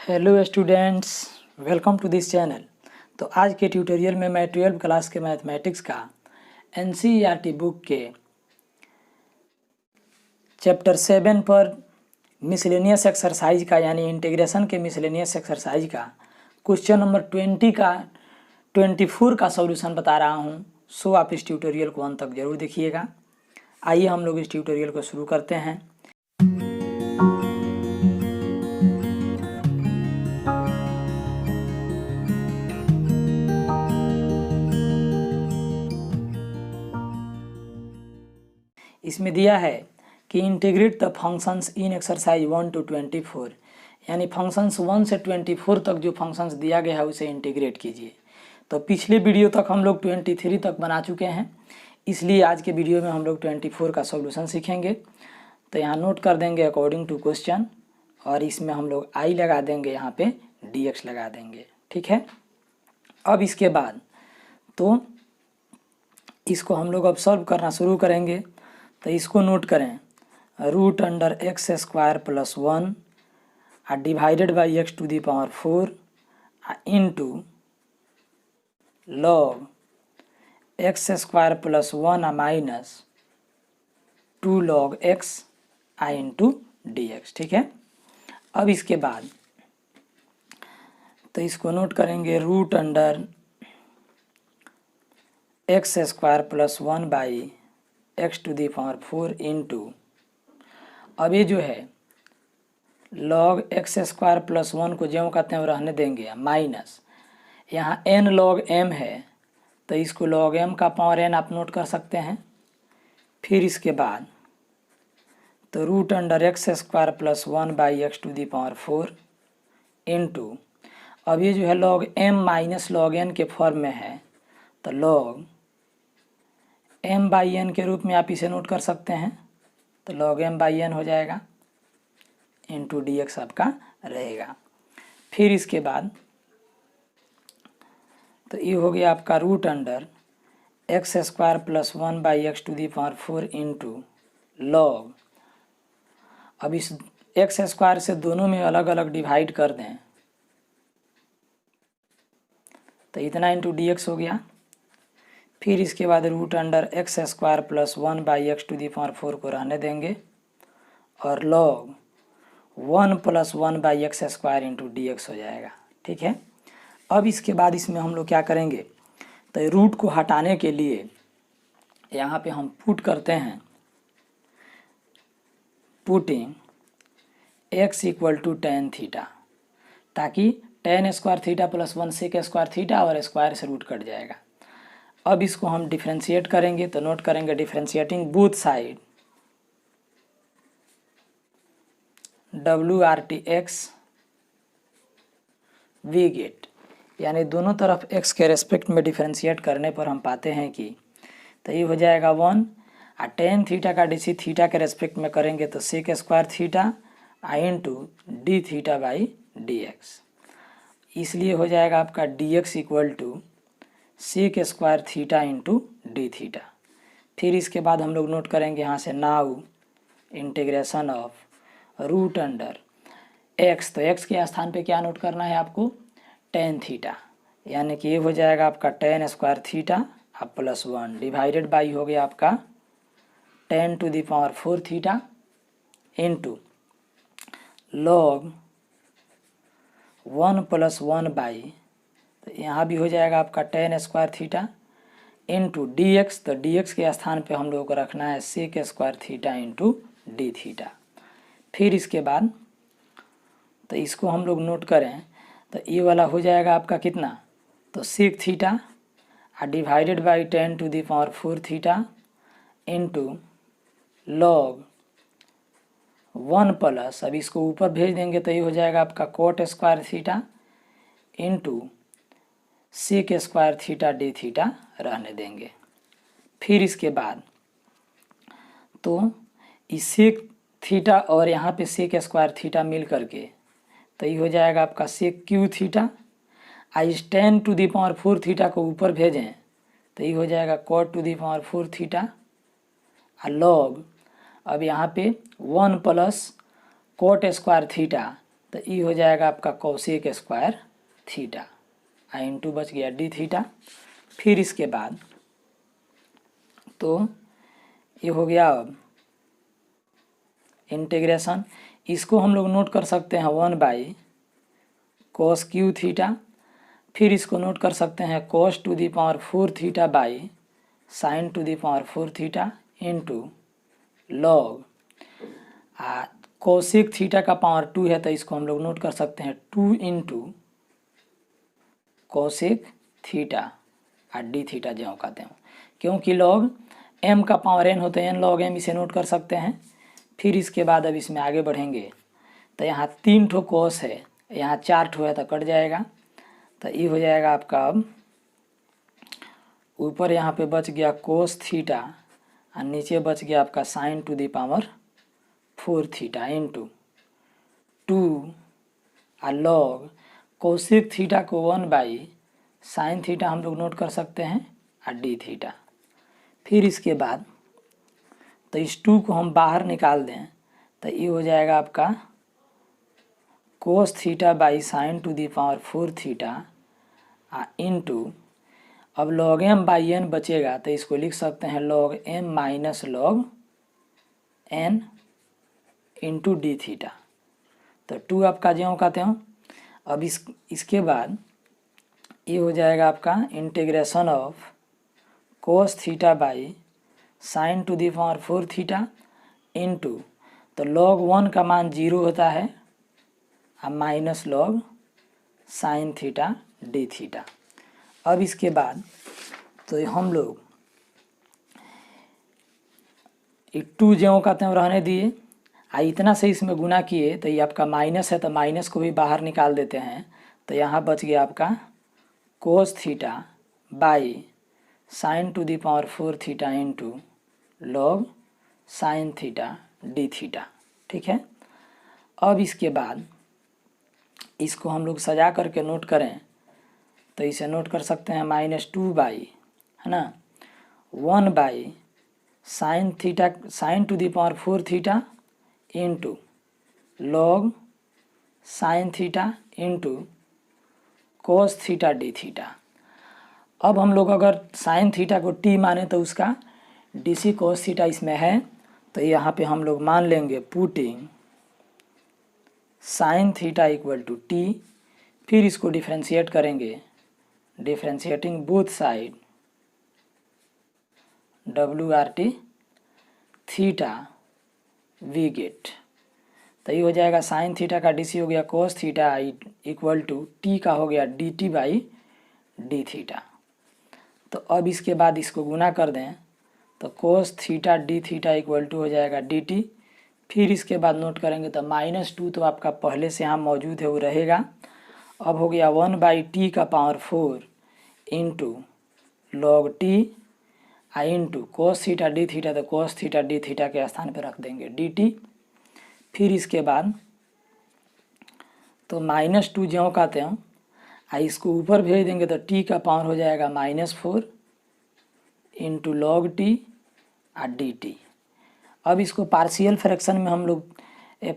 Hello students, welcome to this channel. तो आज के ट्यूटोरियल में मैं 12वीं क्लास के मैथमेटिक्स का एनसीईआरटी बुक के चैप्टर 7 पर मिसलेनियस एक्सरसाइज का यानी इंटीग्रेशन के मिसलेनियस एक्सरसाइज का क्वेश्चन नंबर 24 का सॉल्यूशन बता रहा हूं। सो आप इस ट्यूटोरियल को अंत तक जरूर देखिएगा। आइए हम लोग इस ट्यूटोरियल को शुरू करते हैं। इसमें दिया है कि integrate the functions in exercise 1 to 24, यानी फंक्शंस 1 से 24 तक जो फंक्शंस दिया गया है उसे इंटीग्रेट कीजिए। तो पिछले वीडियो तक हम लोग 23 तक बना चुके हैं, इसलिए आज के वीडियो में हम लोग 24 का सॉल्यूशन सीखेंगे। तो यहाँ नोट कर देंगे अकॉर्डिंग टू क्वेश्चन, और इसमें हम लोग आई लगा देंगे, यहाँ पे dx लगा देंगे। ठीक है। अब इसके बाद तो इसको हम लोग अब सॉल्व करना शुरू करेंगे। तो इसको नोट करें, √(x² + 1) divided by x⁴ into log x² + 1 minus 2 log x into dx। ठीक है। अब इसके बाद तो इसको नोट करेंगे √(x² + 1 बाई x⁴ इंटू, अब ये जो है log x² + 1 को ज्यों कहते हैं रहने देंगे, माइनस यहाँ n log m है तो इसको log m का पावर n आप नोट कर सकते हैं। फिर इसके बाद तो √(x² + 1 बाई x⁴ इंटू, अब ये जो है log m minus log n के फॉर्म में है तो log m/n के रूप में आप इसे नोट कर सकते हैं। तो log m/n हो जाएगा इंटू dx आपका रहेगा। फिर इसके बाद तो ये हो गया आपका √(x² + 1 by x⁴ into log, अब इस x² से दोनों में अलग अलग डिवाइड कर दें तो इतना इंटू dx हो गया। फिर इसके बाद √(x² + 1 बाई x⁴ को रहने देंगे और log 1 + 1 by x² into dx हो जाएगा। ठीक है। अब इसके बाद इसमें हम लोग क्या करेंगे, तो रूट को हटाने के लिए यहाँ पे हम पुट करते हैं, पुटिंग x = tan थीटा, ताकि tan² थीटा + 1 sec² थीटा और स्क्वायर से रूट कट जाएगा। अब इसको हम डिफ्रेंशिएट करेंगे तो नोट करेंगे differentiating both side WRTX we get, यानी दोनों तरफ x के रेस्पेक्ट में डिफ्रेंशिएट करने पर हम पाते हैं कि तो ये हो जाएगा 1, और tan थीटा का DC थीटा के रेस्पेक्ट में करेंगे तो sec² theta into d theta by dx, इसलिए हो जाएगा आपका dx = sec² theta into d theta. फिर इसके बाद हम लोग नोट करेंगे यहाँ से नाउ इंटीग्रेशन ऑफ √(x), तो x के स्थान पे क्या नोट करना है आपको, tan थीटा, यानी कि ये हो जाएगा आपका tan² थीटा +1 डिवाइडेड बाई हो गया आपका tan⁴ theta into log 1 + 1 by, तो यहाँ भी हो जाएगा आपका tan² थीटा इंटू dx, तो dx के स्थान पे हम लोगों को रखना है sec² theta into d theta. फिर इसके बाद तो इसको हम लोग नोट करें तो ये वाला हो जाएगा आपका कितना, तो sec theta divided by tan⁴ theta into log 1 plus, अब इसको ऊपर भेज देंगे तो ये हो जाएगा आपका cot² theta into sec² theta d theta रहने देंगे। फिर इसके बाद तो इस sec थीटा और यहाँ पे sec² थीटा मिल करके तो ये हो जाएगा आपका sec³ थीटा, इस tan⁴ थीटा को ऊपर भेजें तो ये हो जाएगा cot⁴ थीटा log, अब यहाँ पे 1 प्लस cot² थीटा, तो तो ई हो जाएगा आपका कोसेक स्क्वायर थीटा, इंटू बच गया डी थीटा। फिर इसके बाद तो ये हो गया अब इंटीग्रेशन, इसको हम लोग नोट कर सकते हैं 1 कोस क्यू थीटा। फिर इसको नोट कर सकते हैं cos to the power 4 theta by sine to the power 4 theta into log cosec theta का पावर 2 है तो इसको हम लोग नोट कर सकते हैं 2 इंटू कोसेक थीटा और डी थीटा जो कहते हैं, क्योंकि लॉग m का पावर n होता है n log m, इसे नोट कर सकते हैं। फिर इसके बाद अब इसमें आगे बढ़ेंगे तो यहाँ 3 ठो कोस है, यहाँ 4 ठो है तो कट जाएगा। तो ये हो जाएगा आपका अब ऊपर यहाँ पे बच गया कोस थीटा और नीचे बच गया आपका sine to the power 4 theta into 2 और लॉग कोसेक थीटा को 1 साइन थीटा हम लोग नोट कर सकते हैं और डी थीटा। फिर इसके बाद तो इस 2 को हम बाहर निकाल दें तो ये हो जाएगा आपका cos theta by sine to the power 4 theta into अब लॉग m बाई n बचेगा तो इसको लिख सकते हैं log m minus log n into d theta. तो 2 आपका ज्यों का त्यों। अब इसके बाद ये हो जाएगा आपका integration of cos theta by sine to the power 4 theta into तो लॉग 1 का मान 0 होता है और minus log sine theta d theta. अब इसके बाद तो हम लोग ये 2 ज्यों का त्यों रहने दिए, इतना से इसमें गुना किए तो ये आपका माइनस है तो माइनस को भी बाहर निकाल देते हैं। तो यहाँ बच गया आपका cos theta by sine to the power 4 theta into log sine theta d theta. ठीक है। अब इसके बाद इसको हम लोग सजा करके नोट करें तो इसे नोट कर सकते हैं -2 है ना 1 sine theta sine to the power 4 theta into log sine theta into cos theta d theta. अब हम लोग अगर साइन थीटा को t माने तो उसका डीसी कोस थीटा इसमें है तो यहाँ पे हम लोग मान लेंगे putting sine theta equal to t. फिर इसको डिफ्रेंशिएट करेंगे, differentiating both side WRT theta we get. तो ये हो जाएगा साइन थीटा का डीसी हो गया cos theta equal to t का हो गया dt बाई डी थीटा। तो अब इसके बाद इसको गुना कर दें तो cos theta d theta equal to हो जाएगा dt। फिर इसके बाद नोट करेंगे तो -2 तो आपका पहले से यहाँ मौजूद है वो रहेगा। अब हो गया 1/t का power 4 into log T into cos theta d theta, तो कोस थीटा डी थीटा के स्थान पर रख देंगे dt। फिर इसके बाद तो -2 ज्यों का त्यों इसको ऊपर भेज देंगे तो t का पावर हो जाएगा -4 इंटू लॉग टी और dt। अब इसको पार्शियल फ्रैक्शन में हम लोग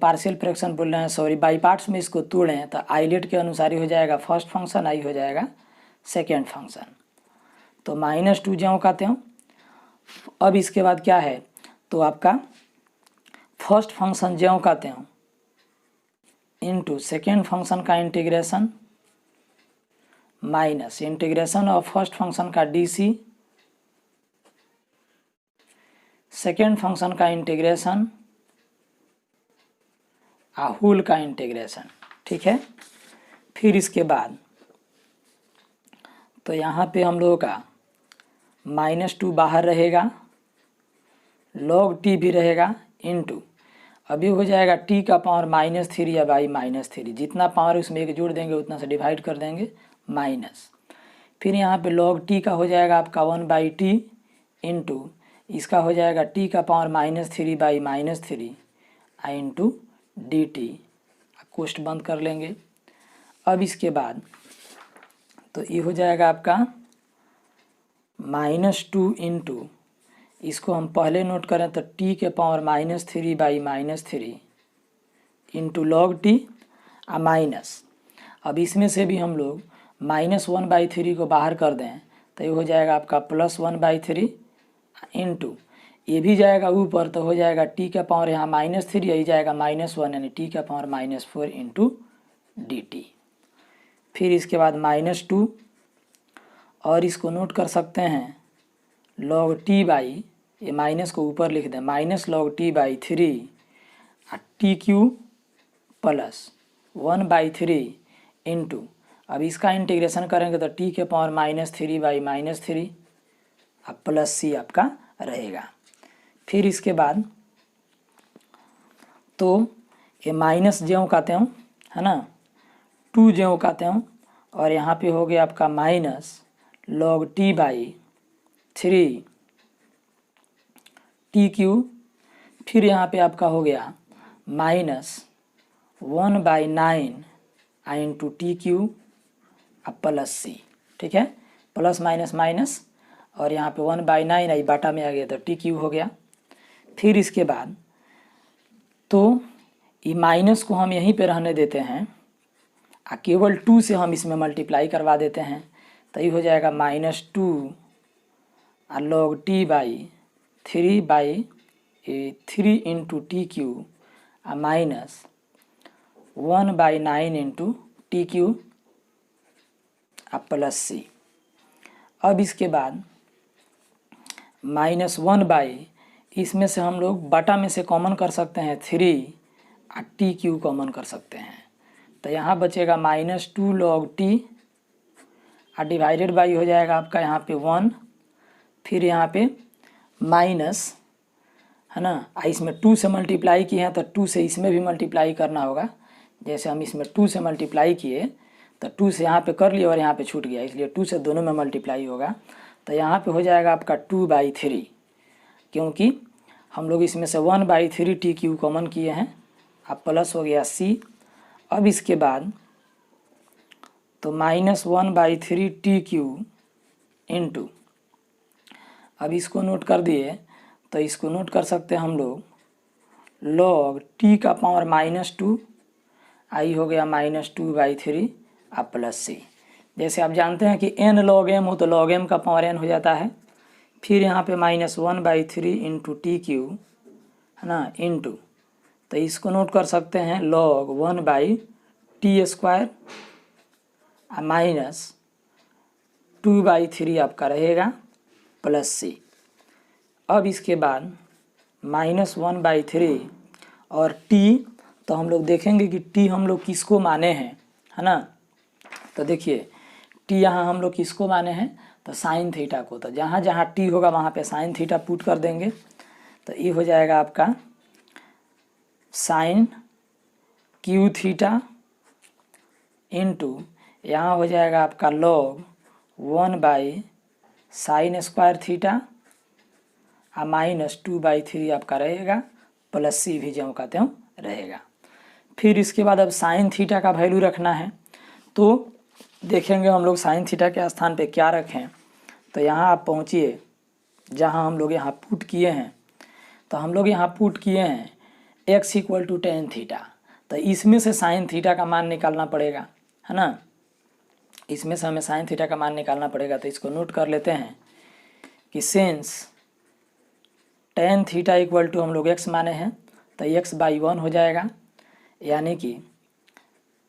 पार्शियल फ्रैक्शन बोल रहे हैं सॉरी बाई पार्ट्स में इसको तोड़ें तो आइलेट के अनुसार ही हो जाएगा फर्स्ट फंक्शन, आई हो जाएगा सेकेंड फंक्शन। तो -2 ज्यों का त्यों। अब इसके बाद क्या है तो आपका फर्स्ट फंक्शन ज्यों का त्यों इंटू सेकेंड फंक्शन का integration minus integration of first function का डीसी, सेकेंड फंक्शन का इंटीग्रेशन होल का इंटीग्रेशन। ठीक है। फिर इसके बाद तो यहाँ पे हम लोगों का -2 बाहर रहेगा, log t भी रहेगा इंटू अभी हो जाएगा t का पावर -3 या बाई -3, जितना पावर उसमें एक जोड़ देंगे उतना से डिवाइड कर देंगे माइनस। फिर यहाँ पे log t का हो जाएगा आपका 1/t इंटू इसका हो जाएगा t का power -3 by -3 into D T. कोष्ट बंद कर लेंगे। अब इसके बाद तो ये हो जाएगा आपका -2 इंटू इसको हम पहले नोट करें तो t के power -3 by -3 into log T minus, अब इसमें से भी हम लोग -1/3 को बाहर कर दें तो ये हो जाएगा आपका +1/3 इंटू, ये भी जाएगा ऊपर तो हो जाएगा t का पावर यहाँ -3, यही जाएगा -1 यानी t का पावर -4 इंटू dt। फिर इसके बाद -2 और इसको नोट कर सकते हैं log t बाई, ये माइनस को ऊपर लिख दें, -log t/3 T Q plus 1/3 into, अब इसका इंटीग्रेशन करेंगे तो t के पावर -3/-3 अब प्लस c आपका रहेगा। फिर इसके बाद तो ये माइनस ज्यों का त्यों है ना, 2 ज्यों का त्यों, और यहाँ पे हो गया आपका -log t/3 टी क्यू, फिर यहाँ पे आपका हो गया -1/9 इंटू टी क्यू अब प्लस सी, ठीक है, प्लस माइनस माइनस, और यहाँ पे 1/9 आई बाटा में आ गया तो टी क्यू हो गया। फिर इसके बाद तो ये माइनस को हम यहीं पे रहने देते हैं, केवल 2 से हम इसमें मल्टीप्लाई करवा देते हैं तो ये हो जाएगा -2 log t/3 into T Q -1/9 into T Q plus C. अब इसके बाद -1/, इसमें से हम लोग बटा में से कॉमन कर सकते हैं 3 और टी क्यू कॉमन कर सकते हैं तो यहाँ बचेगा -2 log t और डिवाइडेड बाई हो जाएगा आपका यहाँ पे 1, फिर यहाँ पे माइनस है ना, इसमें 2 से मल्टीप्लाई किए हैं तो 2 से इसमें भी मल्टीप्लाई करना होगा, जैसे हम इसमें 2 से मल्टीप्लाई किए तो 2 से यहाँ पे कर लिए और यहाँ पे छूट गया, इसलिए 2 से दोनों में मल्टीप्लाई होगा तो यहाँ पे हो जाएगा आपका 2/3, क्योंकि हम लोग इसमें से 1/3 टी क्यू कॉमन किए हैं, अब प्लस हो गया c। अब इसके बाद तो -1/3 टी क्यू इंटू, अब इसको नोट कर दिए तो इसको नोट कर सकते हैं हम लोग log t का पावर -2 आई हो गया -2/3 अब प्लस c। जैसे आप जानते हैं कि n log m हो तो log m का पावर n हो जाता है, फिर यहाँ पे -1/3 इंटू टी क्यू है ना इंटू, तो इसको नोट कर सकते हैं log 1/t² -2/3 आपका रहेगा प्लस c। अब इसके बाद -1/3 और t, तो हम लोग देखेंगे कि t हम लोग किसको माने हैं है ना, तो देखिए t यहाँ हम लोग किसको माने हैं तो साइन थीटा को, तो जहाँ जहाँ t होगा वहाँ पे साइन थीटा पुट कर देंगे तो ये हो जाएगा आपका साइन क्यू थीटा इंटू, यहाँ हो जाएगा आपका log 1/sin² थीटा -2/3 आपका रहेगा प्लस सी भी ज्यों का त्यों रहेगा। फिर इसके बाद अब साइन थीटा का वैल्यू रखना है तो देखेंगे हम लोग साइन थीटा के स्थान पे क्या रखें, तो यहाँ आप पहुँचिए जहाँ हम लोग यहाँ पुट किए हैं, तो हम लोग यहाँ पुट किए हैं x = tan थीटा, तो इसमें से साइन थीटा का मान निकालना पड़ेगा है ना, इसमें से हमें साइन थीटा का मान निकालना पड़ेगा। तो इसको नोट कर लेते हैं कि सिंस tan थीटा = हम लोग x माने हैं तो x/1 हो जाएगा, यानी कि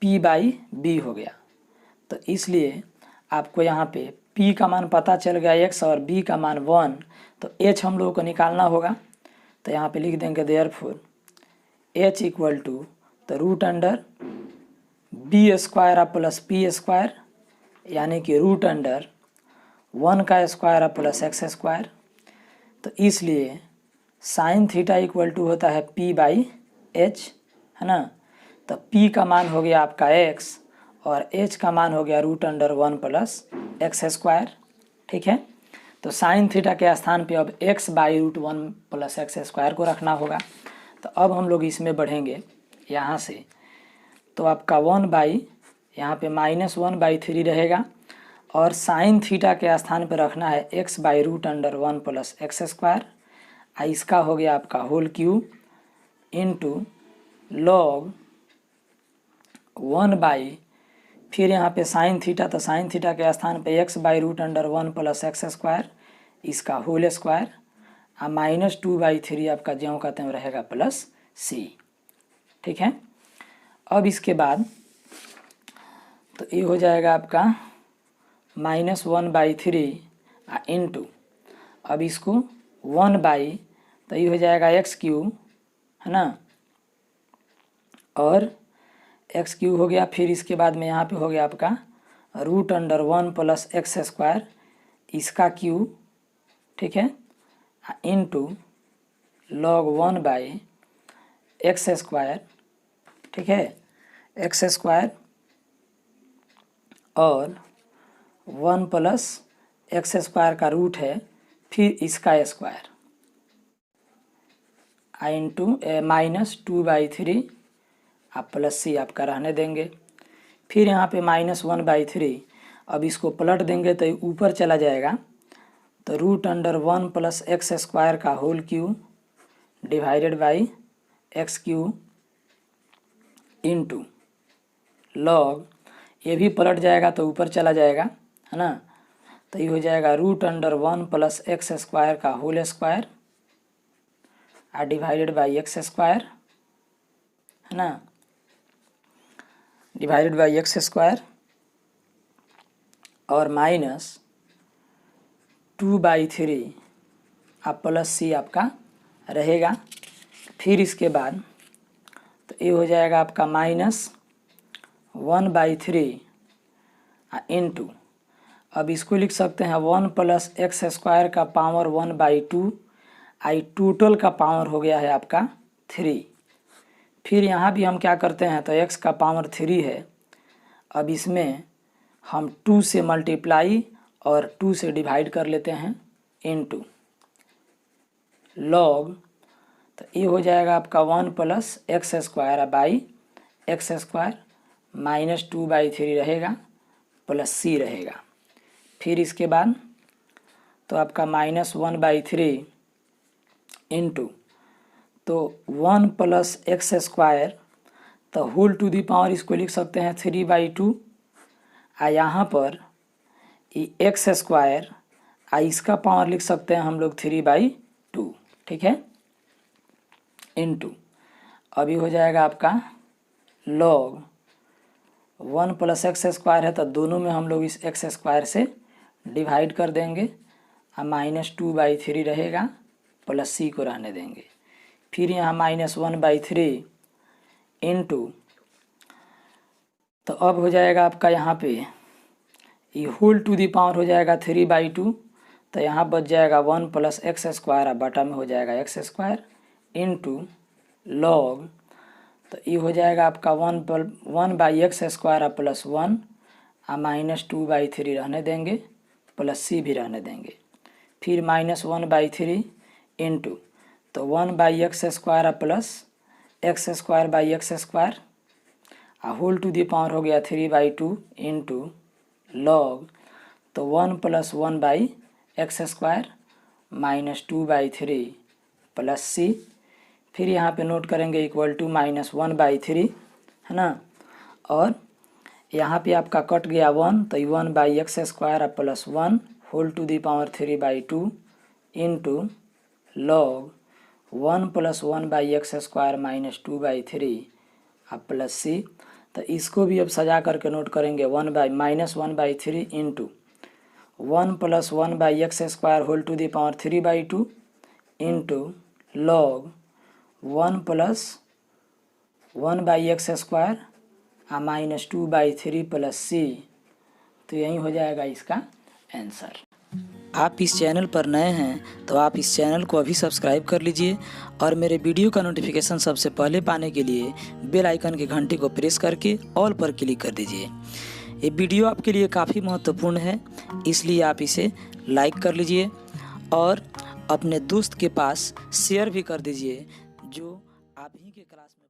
p/b हो गया। तो इसलिए आपको यहाँ पे p का मान पता चल गया x और b का मान 1, तो h हम लोगों को निकालना होगा। तो यहाँ पे लिख देंगे देयरफॉर h = तो √b² प्लस p², यानी कि √1 का स्क्वायर प्लस x²। तो इसलिए साइन थीटा = होता है p/h है ना, तो p का मान हो गया आपका x और h का मान हो गया √1 प्लस x², ठीक है। तो साइन थीटा के स्थान पे अब x/√1 प्लस x² को रखना होगा। तो अब हम लोग इसमें बढ़ेंगे यहाँ से, तो आपका 1/ यहाँ पे -1/3 रहेगा और साइन थीटा के स्थान पे रखना है x/√1 प्लस x², इसका हो गया आपका whole cube into log 1 by फिर यहाँ पे साइन थीटा, तो साइन थीटा के स्थान पे x by root under 1 plus x square इसका होल स्क्वायर और -2/3 आपका ज्यों का त्यों रहेगा प्लस c। ठीक है। अब इसके बाद तो ये हो जाएगा आपका -1/3 इंटू, अब इसको 1 बाई तो ये हो जाएगा x³ है ना, और x³ हो गया। फिर इसके बाद में यहाँ पे हो गया आपका root under 1 plus x square इसका क्यूब, ठीक है, into log 1 by x square, ठीक है, एक्स स्क्वायर और 1 प्लस एक्स स्क्वायर का रूट है, फिर इसका स्क्वायर इंटू -2/3 आप प्लस c आपका रहने देंगे। फिर यहाँ पे -1/3, अब इसको पलट देंगे तो ऊपर चला जाएगा, तो root under 1 plus x square का whole cube divided by x³ into log, ये भी पलट जाएगा तो ऊपर चला जाएगा है ना, तो ये हो जाएगा root under 1 plus x square का whole square divided by x square है ना, डिवाइडेड बाई एक्स स्क्वायर और -2/3 आप प्लस c आपका रहेगा। फिर इसके बाद तो ये हो जाएगा आपका -1/3 इंटू, अब इसको लिख सकते हैं 1 प्लस एक्स स्क्वायर का पावर 1/2 आई टोटल का पावर हो गया है आपका 3। फिर यहाँ भी हम क्या करते हैं, तो x का पावर 3 है, अब इसमें हम 2 से मल्टीप्लाई और 2 से डिवाइड कर लेते हैं इनटू लॉग, तो ये हो जाएगा आपका 1 plus x square by x square -2/3 रहेगा प्लस c रहेगा। फिर इसके बाद तो आपका -1/3 इंटू तो 1 प्लस एक्स स्क्वायर तो होल टू दी पावर इसको लिख सकते हैं 3/2 यहाँ पर एक्स स्क्वायर इसका पावर लिख सकते हैं हम लोग 3/2, ठीक है, इंटू अभी हो जाएगा आपका लॉग 1 प्लस एक्स स्क्वायर है तो दोनों में हम लोग इस एक्स स्क्वायर से डिवाइड कर देंगे और -2/3 रहेगा प्लस c को रहने देंगे। फिर यहाँ -1/3 इंटू तो अब हो जाएगा आपका यहाँ पे ये होल टू दी पावर हो जाएगा 3/2, तो यहाँ बच जाएगा 1 प्लस एक्स स्क्वायर बटा में हो जाएगा एक्स स्क्वायर इंटू लॉग, तो ये हो जाएगा आपका 1 बाई एक्स स्क्वायर प्लस 1 -2/3 रहने देंगे प्लस c भी रहने देंगे। फिर -1/3 इंटू तो 1 by x square plus x square by x square whole to the power हो गया 3/2 इंटू लॉग, तो 1 plus 1 by x square -2/3 plus c, फिर यहाँ पे नोट करेंगे इक्वल टू -1/3 है ना, और यहाँ पे आपका कट गया 1, तो 1 by x square plus 1 whole to the power 3/2 into log 1 plus 1 by x square -2/3 plus c, तो इसको भी अब सजा करके नोट करेंगे -1/3 into 1 plus 1 by x square whole to the power 3/2 into log 1 plus 1 by x square -2/3 plus c, तो यही हो जाएगा इसका आंसर। आप इस चैनल पर नए हैं तो आप इस चैनल को अभी सब्सक्राइब कर लीजिए और मेरे वीडियो का नोटिफिकेशन सबसे पहले पाने के लिए बेल आइकन के घंटे को प्रेस करके ऑल पर क्लिक कर दीजिए। ये वीडियो आपके लिए काफ़ी महत्वपूर्ण है, इसलिए आप इसे लाइक कर लीजिए और अपने दोस्त के पास शेयर भी कर दीजिए जो आप ही के क्लास में